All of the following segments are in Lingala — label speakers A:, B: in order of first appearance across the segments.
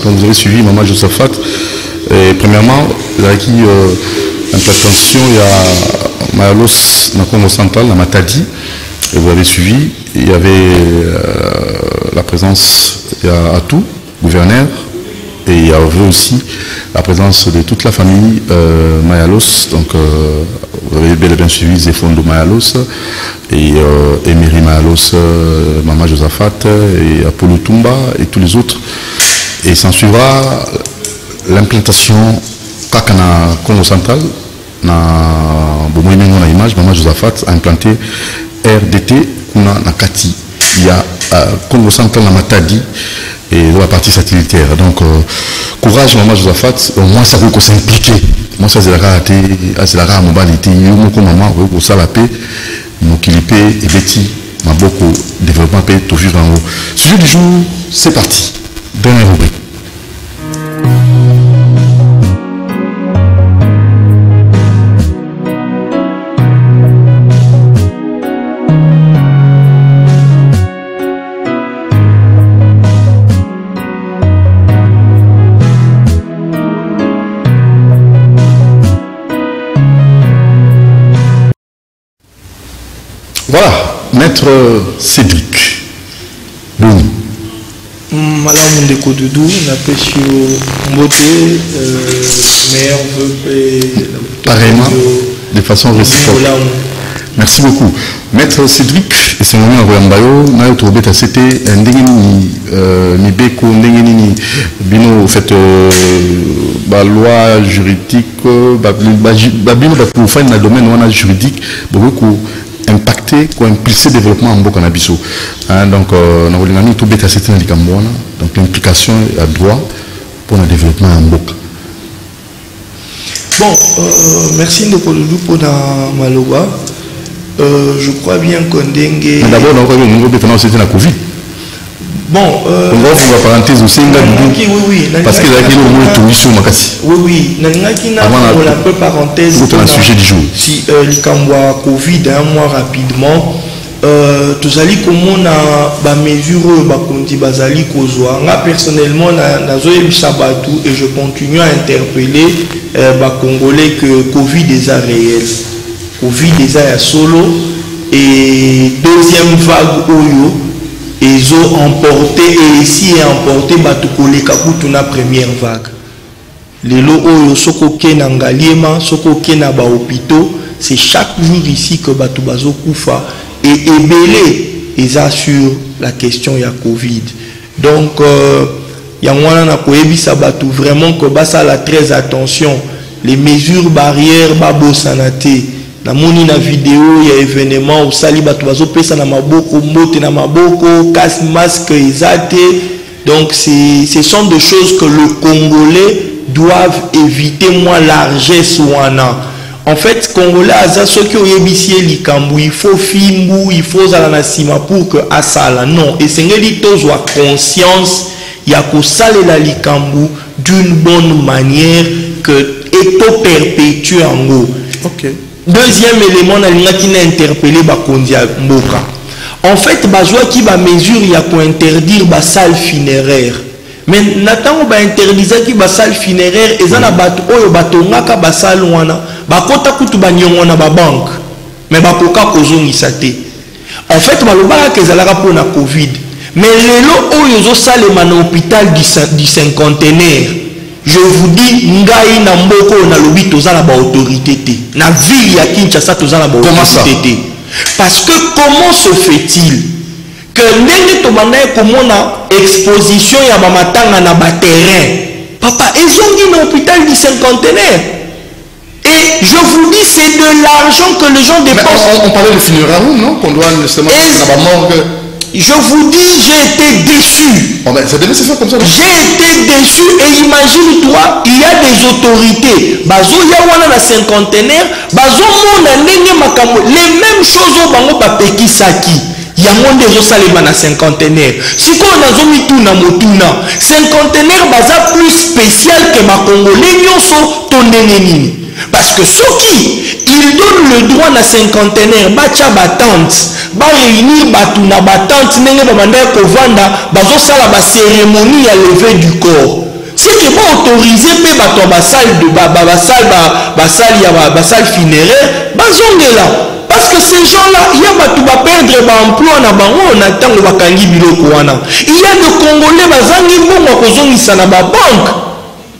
A: Donc vous avez suivi Maman Josaphat. Et premièrement, il y a implantation, il y a Mayalos dans le Congo central, la Matadi. Et vous avez suivi, il y avait la présence, il y a Atou, gouverneur, et il y avait aussi la présence de toute la famille Mayalos. Donc vous avez bel et bien suivi Zéfondo Mayalos et Emery Mayalos, Maman Josaphat et Apollo Tumba et tous les autres. Et s'en suivra l'implantation Kakana Congo central, na image, Maman Josaphat a implanté RDT kuna na Kati. Il y a Congo central na Matadi et la partie satellitaire. Donc courage Maman Josaphat, au moins ça veut s'impliquer. Moi ça c'est la raté, c'est la rare mobilité. Yo ko maman ko ça la paix, mokilipe et Betty m'a beaucoup développement paix tout vivre en haut. Sujet du jour, c'est parti. Dernière rubrique. Voilà, Maître Cédric. Bon.
B: Madame Ndeko Doudou, n'a pas su beauté, meilleur vœu.
A: Pareillement, de façon réciproque. Merci beaucoup. Maître Cédric, et c'est mon nom à Royambayo, n'a eu trouvé c'était un dingeni, ni beko, dingeni, bino, fait, loi juridique, bino, pour faire dans le domaine juridique, beaucoup impacter ou impulser le développement en Boka Nabiso. Donc, nous avons tout bêta c'était dans les donc l'implication à droit pour le développement en Boka.
B: Bon, merci de pour la Maloba. Je crois bien qu'on dengue.
A: D'abord, nous avons c'était la Covid.
B: Bon,
A: on va faire parenthèse aussi.
B: Oui,
A: parce qu'il y a une tourisme makasi.
B: Oui, on a un peu parenthèse.
A: C'est un sujet du jour.
B: Si l'Ikambwa Covid, un mois rapidement, tous allez comme on a ba mesure bakondi bazali kozwa. Moi personnellement, na zoé Sabatou et je continue à interpeller ba Congolais que Covid est réel. Covid est solo et deuxième vague oyo. Ils ont emporté et ici emporté Batukole Kakutu na première vague. Les lots oyo soko kena ngaliema, soko kena ba hôpitaux, c'est chaque jour ici que Batubazo Koufa et ébélé ils assurent la question ya Covid. Donc yangwana na koyebi sabatu vraiment que basa la très attention les mesures barrières babo sanate. Na moni na vidéo il y a événement au sali bato bazo pesa na maboko mbote na maboko casse masque ezate. Donc ce sont des choses que le Congolais doivent éviter moins largesse wana. En fait Congolais aza soki oyebisi likambu il faut fimbu il faut zala na sima pour que asala non et sengeli tozwa conscience ya ko salela likambu d'une bonne manière que eto perpétue ango. OK. Deuxième élément, on a interpellé Bakondia Mboka. En fait, bazwa qui ba mesure il y a pour interdire ba salle funéraire. Mais natang ba interdire qui ba salle funéraire et zana bat oyo batonga ka ba salle wana ba kota kutu ba nyongona ba banque. Mais ba koka kozongi saté. En fait, balobaka ke zalaka pour na Covid. Mais lelo oyo zo salle man hôpital du cinquantenaire. Je vous dis, ngai na mboko na lobi tozala ba autorité té. Na ville ya Kinshasa tozala ba autorité. Parce que comment se fait-il que ndenge to banaye komona exposition ya ba matanga na ba terrain. Papa, ils ont dit dans l'hôpital du cinquantenaire. Et je vous dis, c'est de l'argent que les gens dépensent.
A: On parlait de funérailles, non? Qu'on doit justement la morgue.
B: Je vous dis, j'ai été déçu.
A: Oh ben, ça devait se faire comme ça.
B: J'ai été déçu et imagine-toi, il y a des autorités. Bazo yawana na cinquantenaire, bazo mona nenge makambo, les mêmes choses au bango bapeki saki. Yango ndezo salema na cinquantenaire. Siko nazo mituna motuna. Cinquantenaire baza plus spécial que ma Congolais nyonso tondenge nini. Parce que Soki, il donne le droit à cinquantenaire, bacha batante, ba réunir batuna batante, nenge babanda kovanda, bazo sala ba cérémonie à lever du corps. c'est que pas autorisé pe bato ba salle de salle funéraire bazongela parce que ces gens-là il y a bato ba perdre ba emploi na bango na tango bakangi biloko wana il y a de Congolais bazangi mbongo kozongisa na ba banque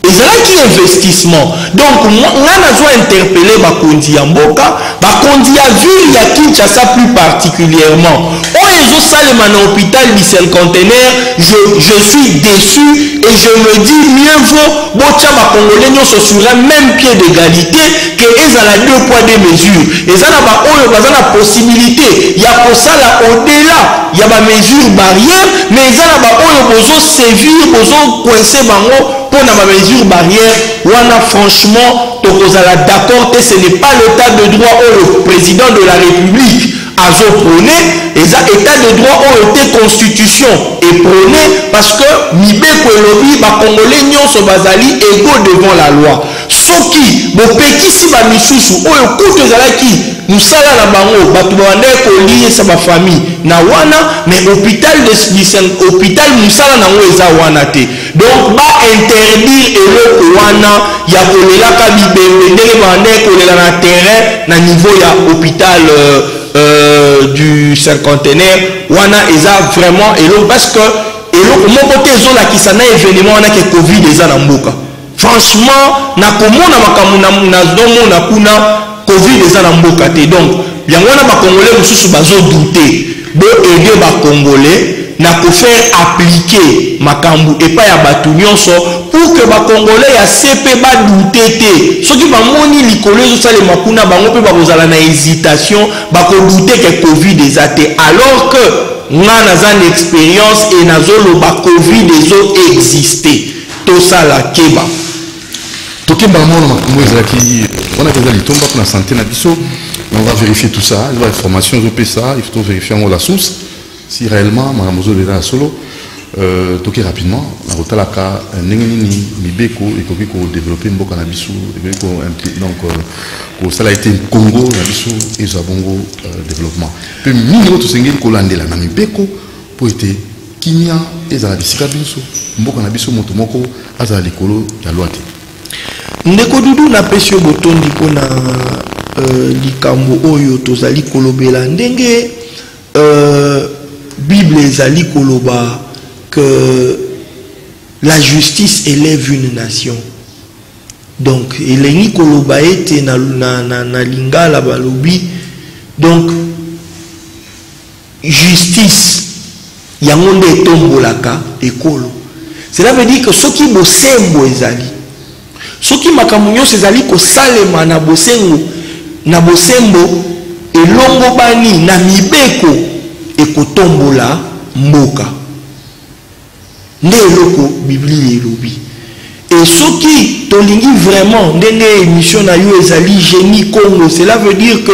B: ezalaki investissement donc nga nazwa interpeller bakondi ya mboka bakondi ya ville ya Kinshasa plus particulièrement oyo ezosalema na hôpital bicentenaire je suis déçu et je me dis mieux vaut botia bakongolais nyonso sur un même pied d'égalité que ezala 2 poids 2 mesures ezala ba oyo baza na possibilité ya kosala au-delà ya ba mesures barrières mais ezala ba oyo bozo sévir bozo coincer bango pour na ba mesures barrières wana franchement tokozala d'accord que ce n'est pas l'état de droit où le président de la République a prôné eza état de droit où était constitution et prôné parce que mibeko elobi ba congolais nyonso bazali égaux devant la loi soki bopekisi ba misusu oyo kutu ezalaki musala na bango bato bande koliesa ba famille na wana mais hôpital musala nango eza wana te donc ba interdire eloko wana ya kolelaka bibembe ndenge bande kolela na terrain na niveau ya hôpital du cinquantenaire wana eza vraiment eloko parce que eloko moko te ezolakisa na événement wana ke covid eza na mboka franchement nakomona makambo nazomona kuna covid eza na mboka te donc yango wana bakongolais mosusu bazodute boaide bakongolais na kofaire appliquer makambo epai ya bato nyonso pour que bakongolais ya sepe badute te soki bamoni likolo ezosalema kuna bango mpe bakozala na hésitation bakodute ke covid eza te alors que nga naza na expérience e nazoloba covid ezoexiste tosala keba
A: tokemba mona makambo ezalaki wana eza litomba mpona santé na biso on va vérifier tout ça il va information ezopesa ça il faut vérifier la source si réellement makambo ezoleka ya solo toke rapidement na kotalaka ndenge nini mibeko ekoki kodévelopper mboka na biso donc kosala ete Congo na biso ezwa bongo développement mpe mingi tosengeli kolandela na mibeko po ete kimia ezala bisika biso mboka na biso moto moko azala likolo ya loi te
B: ndeko dudu napesi yo botondi mpona likambo oyo tozali kolobela ndenge Bible ezali koloba que la justice élève une nation donc elengi koloba ete na lingala balobi donc justice yango nde etombolaka ekolo cela veut dire que soki bosembo ezali soki makambo nyonso ezali kosalema na bosengo na bosembo elongo bani na mibeko ekotombola mboka nde eloko biblia elobi et soki tolingi vraiment ndenge émission na yo ezali génie Congo cela veut dire que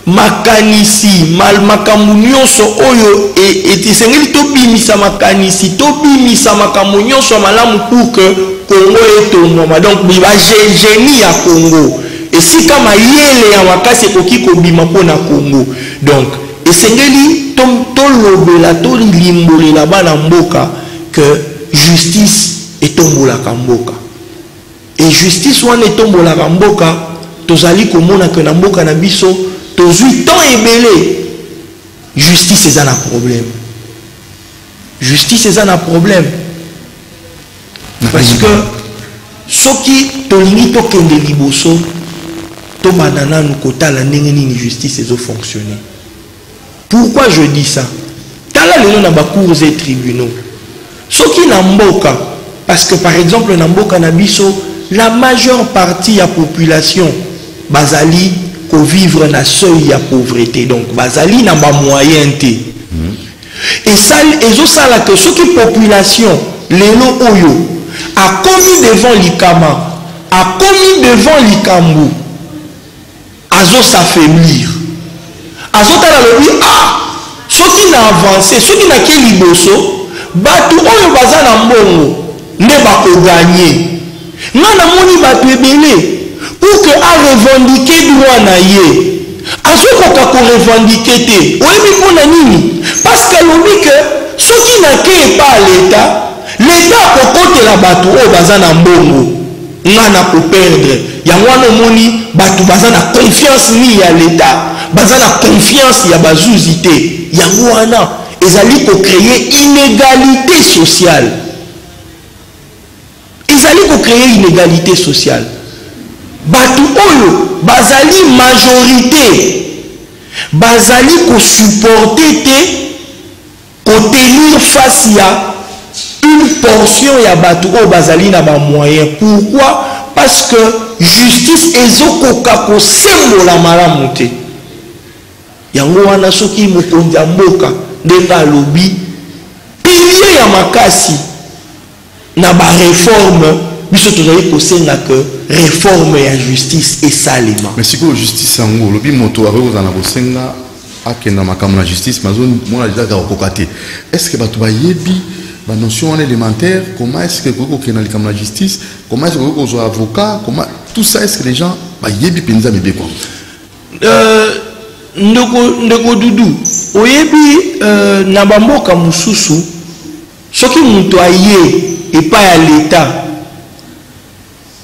B: makanisi makambo nyonso oyo esengeli tobimisa makanisi tobimisa makambo nyonso malamu pour que Congo etongwama donc biba génie ya Congo esika mayele ya makasi ekoki kobima mpona Congo donc esengeli tolobela tolimbolela bana mboka que justice etombolaka mboka et justice wana etombolaka mboka tozali komona que na mboka na biso tozwi temps ebele justice eza na problème justice eza na problème parce que soki tolingi tokende liboso tobanda nanu kotala ndenge nini justice ezofonctionner. Pourquoi je dis ça? Tala lelo na bacours et tribunaux soki na mboka parce que par exemple na mboka na biso la majeure partie ya population bazali ko vivre na seuil ya pauvreté donc bazali na ba moyen te et ça ezosala que soki population lelo oyo a commis devant likama a commis devant likambu azo s'affaiblir azotala lobi soki na avancer soki na ke liboso batu oyo baza na mbongo nde bakoganye nga namoni batu ebele pour que a revendiquer droit na ye azokoka korevendiquer te oyebi mpona nini parce que alobi ke soki na ke epa leta l'état kokote la bato o bazana mbongo ngana ko perdre ya ngwana moni bato bazana confiance ni ya l'état bazana confiance ya bazuzité ya ngwana ezali ko créer inégalité sociale ezali ko créer inégalité sociale bato oyo bazali majorité bazali ko supporter te ko tenir face ya une portion ya bato oyo bazali na ba moyen. Pourquoi? Parce que justice ezokoka kosembola malamu te. Yango wana soki mokonzi ya mboka ndenge alobi pilier ya makasi na ba réforme biso tozali kosenga que réforme ya justice esalema.
A: Mais siko justice yango lobi moto akozala kosenga akenda makambo na justice mazo mona déjà kokoka te. Est-ce que bato bayebi la notion élémentaire, comment est-ce que vous avez la justice, comment est-ce que vous avez un avocat, comment tout ça, est-ce que les gens yebi penza mebe quoi?
B: Ndeko dudu, oyebi na bamboka mususu, soki muto aye et pas à l'état.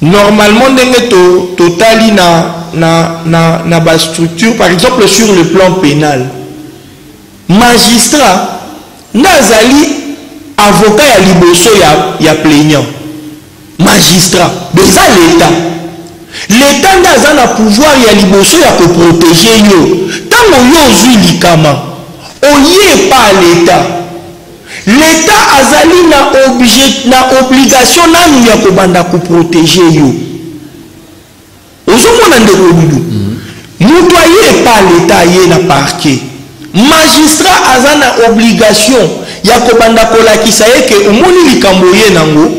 B: Normalement ndenge totali na ba structure, par exemple sur le plan pénal, magistrat nazali avocat ya liboso ya plaignant, magistrat déjà l'état ndaza na pouvoir ya liboso ya ko protéger yo tango yo zui likama oye pa l'état azali na obligation nanu ya kobanda ko protéger yo ozomona ndeko dudu mutu aye pa l'état ye na parquet magistrat aza na obligation ya kobanda kolakisa yeke omoni likambo ye nango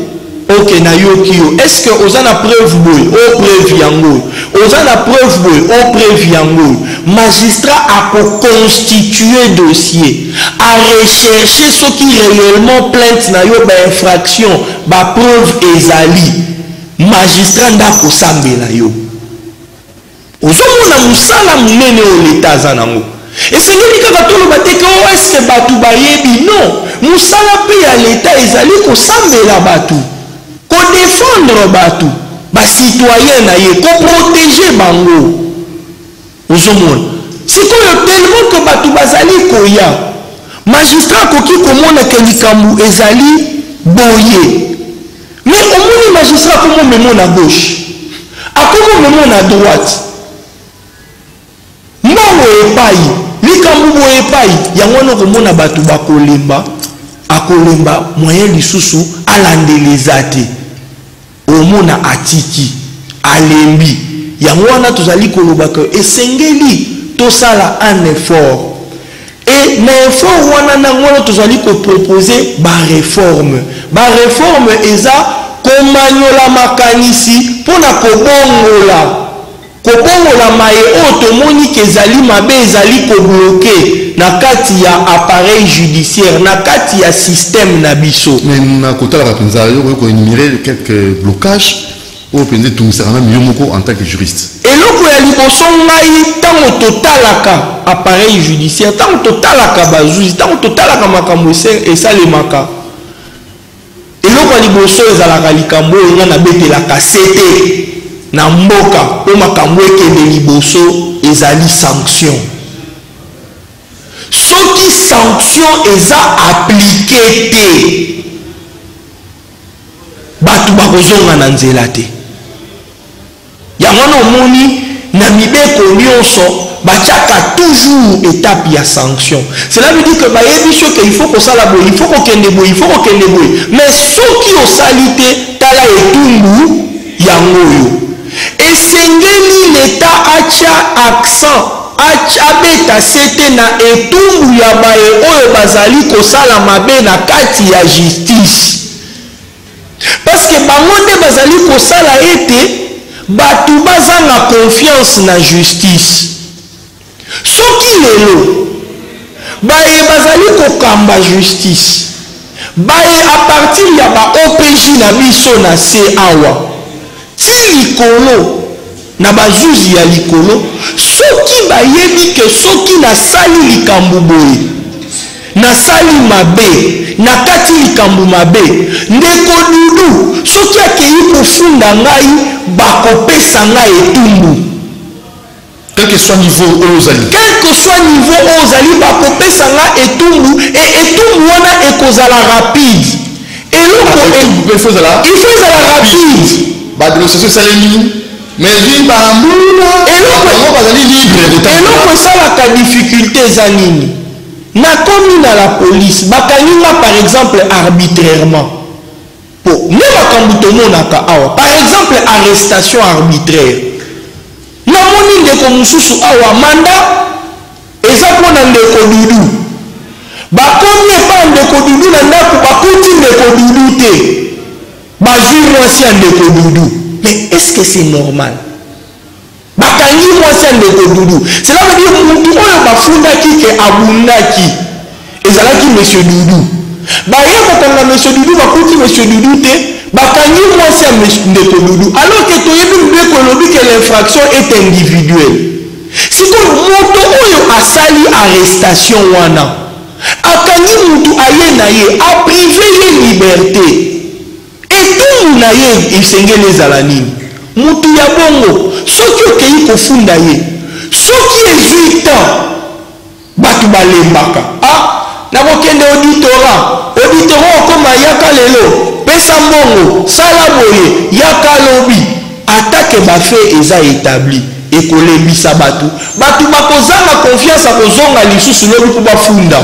B: ok na yoki yo est-ce que oza na preuve boy o preuve yango oza na preuve boy o preuve yango magistrat a constituer dossier a rechercher ce qui réellement plainte na yo ba infraction ba preuve ezali magistrat ndako sambela yo ozomona musala munene o l'état za nango. Et c'est lui qui va tout le battre que est-ce que Batou Bayebi non Moussala paye à l'état ezali ko sambela Batou ko défendre Batou ba citoyen na ye ko protéger bango ozomona sikoyo tellement que Batou bazali koya magistrat koki komona ke likambu ezali boye mais omoni magistrat komo memo na gauche akomo memo na droite mbongo epai likambu bo epai yango no komona bato bakolemba akolemba moyen lisusu alandeleza te omona atiki alembi yango wana tozali koloba ke esengeli tosala un effort et na effort wana nango tozali ko proposer ba réforme eza komanyola makanisi pona kobongola maye otomoni kezali mabe ezali ko bloquer na kati ya appareil judiciaire na kati ya système na biso.
A: Mais na kotala rapenza yo ko énumérer quelques blocages au penze tumusana miyomoko en tant que juriste.
B: Eloko ya liboso ngai tango totalaka appareil judiciaire tango totalaka bazuzi tango totalaka makambo esalemaka eloko ya liboso ezalaka likambo nga na betelaka sete na mboka po makambo ekende liboso ezali sanction soki sanction eza appliqué te batu bakozonga na nzela te yango na omoni na mibeko nyonso batiaka toujours étape ya sanction. Cela veut dire que bayebi soki il faut kosala boye il faut kokende boye mais soki osali te tala etumbu yango oyo esengeli l'état atia accent abeta sete na etumbu ya baye oyo bazali kosala mabe na kati ya justice parce que bango nde bazali kosala ete batu bazanga confiance na justice soki lelo baye bazali kokamba justice baye a partir ya ba OPJ na biso na se awa ti likolo na bazuzi ya likolo soki bayebi ke soki nasali likambo boye nasali mabe nakati likambo mabe ndeko dudu soki akei kofunda ngai bakopesa ngai etumbu
A: quel que soit niveau ozali
B: bakopesa ngai etumbu etumbu wana ekozala rapide eloko
A: il faut ezala
B: rapide
A: badénonciation esalemi mais vi bambula eloko bazali libre
B: eloko esalaka difficulté eza nini nakomi na la police bakangi nga par exemple arbitrairement po nde makambo tomonaka awa par exemple arrestation arbitraire namoni ndeko mosusu awa manda eza mpona ndeko dudu bakomi epa ndeko dudu na ndako bakuti ndeko dudu te bazwi mwasi ya ndeko dudu mais est-ce que c'est normal bakangi mwasi ya ndeko dudu cela veut dire mutu oyo bafundaki ke abundaki ezalaki monsieur dudu baye kokanga monsieur dudu bakuti monsieur dudu te bakangi mwasi ya ndeko dudu alors que toyebi mbeko elobi ke l'infraction est individuelle sikoyo moto oyo asali arrestation wana akangi mutu aye na ye aprive ye liberté etumbu na ye esengeli ezala nini mutu ya bongo soki okei kofunda ye soki ezwi temps bato balembaka nakokende auditora okoma yaka lelo pesa mbongo sala boye yaka lobi atake bafe eza établi ekolembisa bato bakozanga confiance akozonga lisusu lobi mpo bafunda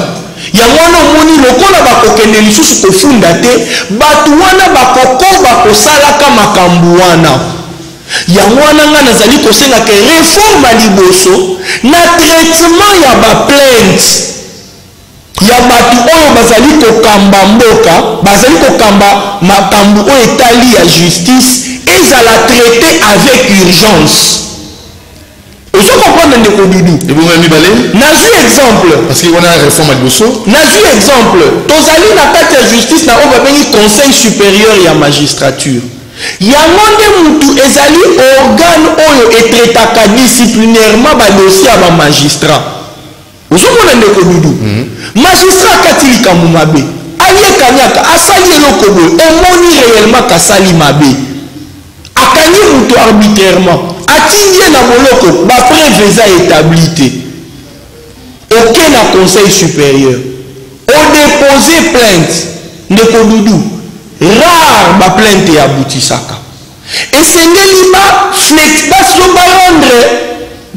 B: yango wana omoni lokola bakokende lisusu kofunda te bato wana bakokoba kosalaka makambo wana yango wana nga nazali kosengaka reforme ya liboso na traitement ya baplainte ya bato oyo bazali kokamba mboka bazali kokamba makambo oyo etali ya justice ezala traité avec urgence ozo comprendre ndeko dudu nazwi exemple
A: parce que wana réforme ya liboso
B: nazwi exemple tozali na kati ya justice na oyo babengi conseil supérieur ya magistrature yango nde mutu ezali organe oyo etraitaka disciplinairement badossier ya bamagistrat ozomona ndeko dudu magistrat akati likambo mabe ayekanyaka asali eloko boye omoni réellement kasali mabe akangi mutu arbitrairement atindi ye na boloko bapreuve eza établi te oke na conseil supérieur odépose plainte ndeko dudu rare baplainte ya butisaka esengeli barendre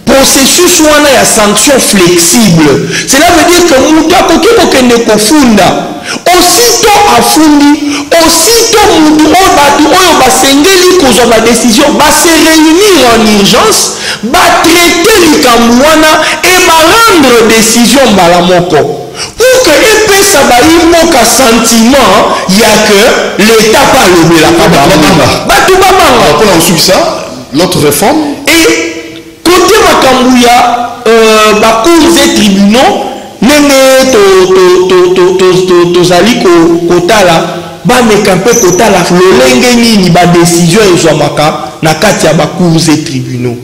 B: processus wana ya sanction flexible cela veut dire que mutu akoki kokende kofunda osito afundi osito mutu oyo bato oyo basengeli kozwa badécision base réunir en urgence batraite likambo wana e barendre décision mbala moko pour que epesa bayi mboka sentiment ya que l'état pa alobelaka bato babanga
A: mpona kosukisa l'autre réforme
B: et côté makambo ya bacours et tribunaux ndenge tozali kotala bameka mpe kotala lolenge nini badécision ezwamaka na kati ya bacours et tribunaux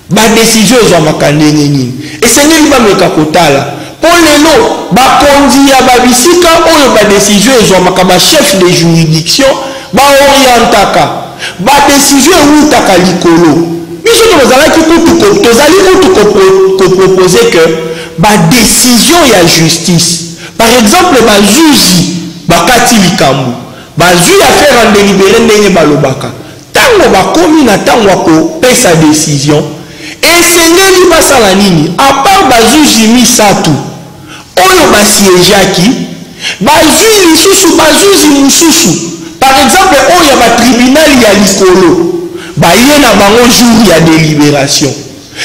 B: badécision ezwamaka ndenge nini esengeli bameka kotala mpo lelo bakonzi ya babisika oyo badécision ezwamaka bachef de juridiction baorientaka badécision ewutaka likolo biso tozali kutu kopropose que badécision ya justice par exemple bazuzi bakati likambo bazwi affaire en délibéré ndenge balobaka ntango bakomi na ntango ya kopesa décision esengeli basala nini apart bazuzi misato oyo basiégeaki bazwi lisusu bazuzi mosusu par exemple oyo ya batribunal ya likolo baye na bango jour ya délibération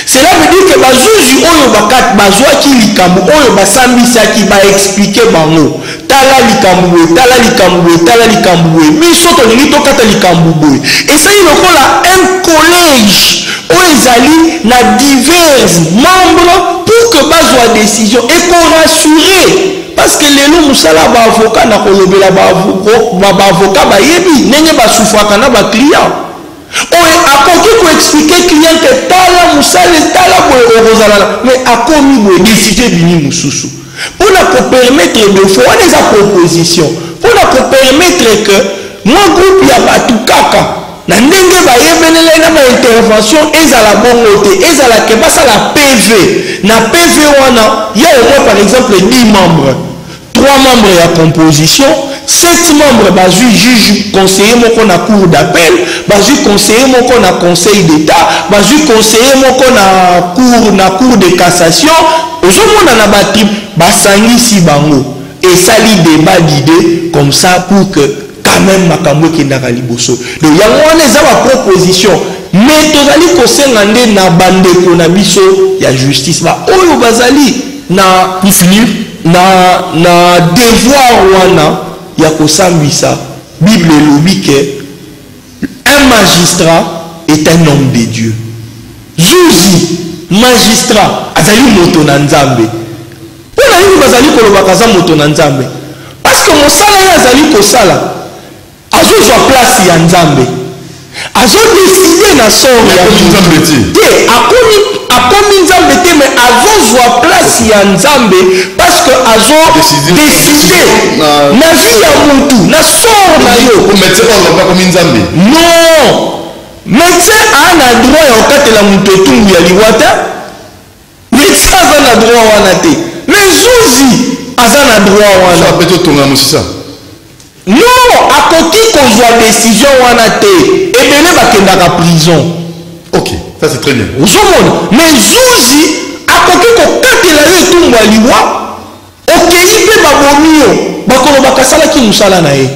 B: cela veut dire que bazuzi oyo bazwaki likambo oyo basambisaki baexplike bango tala likambo boye tala likambo boye tala likambo boye biso tolingi tokata likambo boye esali lokola un collège oyo ezali na divers membres pour que bazwa décision ekorassuré parce que lelo mosala baavocat na kolobela baavocat bayebi ndenge basufraka na baclient oyo akoki koexplike client ke tala mosala tala boye okozala mais akomi boye décision ebimi mosusu pour nous permettre de faire des propositions, pour nous permettre que moi groupe ya batu kaka na ndenge ba yebenele na ba intervention ezala bongo te ezala ke basa la PV na PV wana il y a au moins par exemple 10 membres, 3 membres ya composition, 7 membres bazui juge conseiller moko na cour d'appel, bazui conseiller moko na conseil d'état, bazui conseiller moko na cour de cassation, ozomona na bati basangisi bango et sali débat d'idées comme ça pour que quand même makambo kendaka liboso. Donc il y a une proposition mais tozali kosenga nde na bandeko na biso ya justice ba oyo bazali na
A: pour finir
B: na devoir wana ya kosambisa Bible elobi ke un magistrat est un homme de Dieu. Zuzi magistrat azali moto na nzambe. Pona nini bazali kolobaka za moto na nzambe? Parce que mosala ya azali kosala azozwa place ya nzambe, azodeside na sort ya nzambe te, akomi nzambe te, mais azozwa place ya nzambe parce que azodeside na vie ya mutu na sort na yo. Non, médecin ana droit ya okatela mutu etumbu ya liwata, médecin aza na droit wana te, mais zuzi aza na droit wana. Non, akoki kozwa décision wana te, ebele bakendaka prison.
A: Ok, ça c'est très bien.
B: Ozomona, mais zuzi akoki kokatela yo etumbu ya liwa, okei mpe babomi yo bakolobaka asalaki mosala na ye.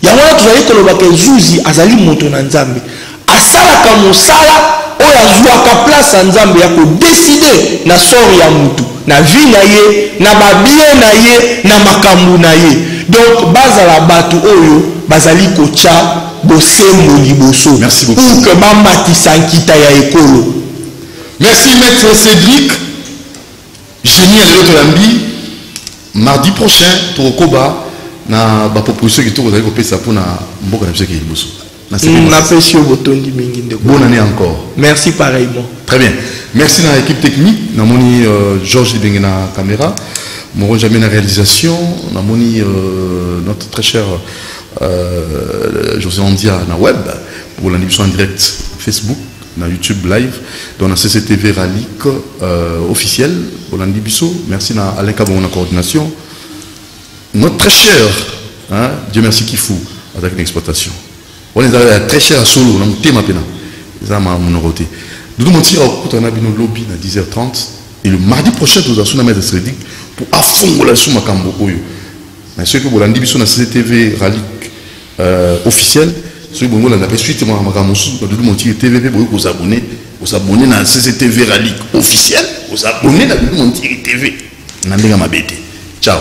B: Yango wana tozali kolobaka zuzi azali moto na nzambe, asalaka mosala oyo azwaka place ya nzambe ya kodeside na sort ya mutu, na vie na ye, na babie na ye, na makambu na ye. Donc bazala batu oyo bazali kocha bosembo liboso.
A: Merci beaucoup.
B: Pour que bamatisa nkita ya ekolo.
A: Merci maître Cédric. Génie à l'autre lambi. Mardi prochain Torokoba na ba proposition qui vous allez copier ça pour na mboka na mseki liboso. Bonne année encore.
B: Merci pareillement.
A: Très bien. Merci à l'équipe technique. Namoni Georges Libenge na caméra. Mon jamais la réalisation. Namoni notre très cher José Andia na web pour l'émission en direct Facebook, na YouTube live, dans la CCTV Ralik officiel pour l'Andibiso. Merci à Alain Kabon la coordination. Notre très cher, hein, Dieu merci Kifou avec l'exploitation. On est très cher à Solo, on a monté ma pena. C'est ça mon nouveauté. Nous nous tirons au coup de nos lobby à 10h30 et le mardi prochain nous avons un Cédric pour affondre la souma Kambo Oyo. Mais ceux que vous l'avez dit sur la CCTV Ralik officiel, ceux que vous l'avez dit suite moi Makamosu, nous devons tirer TV pour vous abonner à la CCTV Ralik officiel, vous abonner à la TV. Ciao.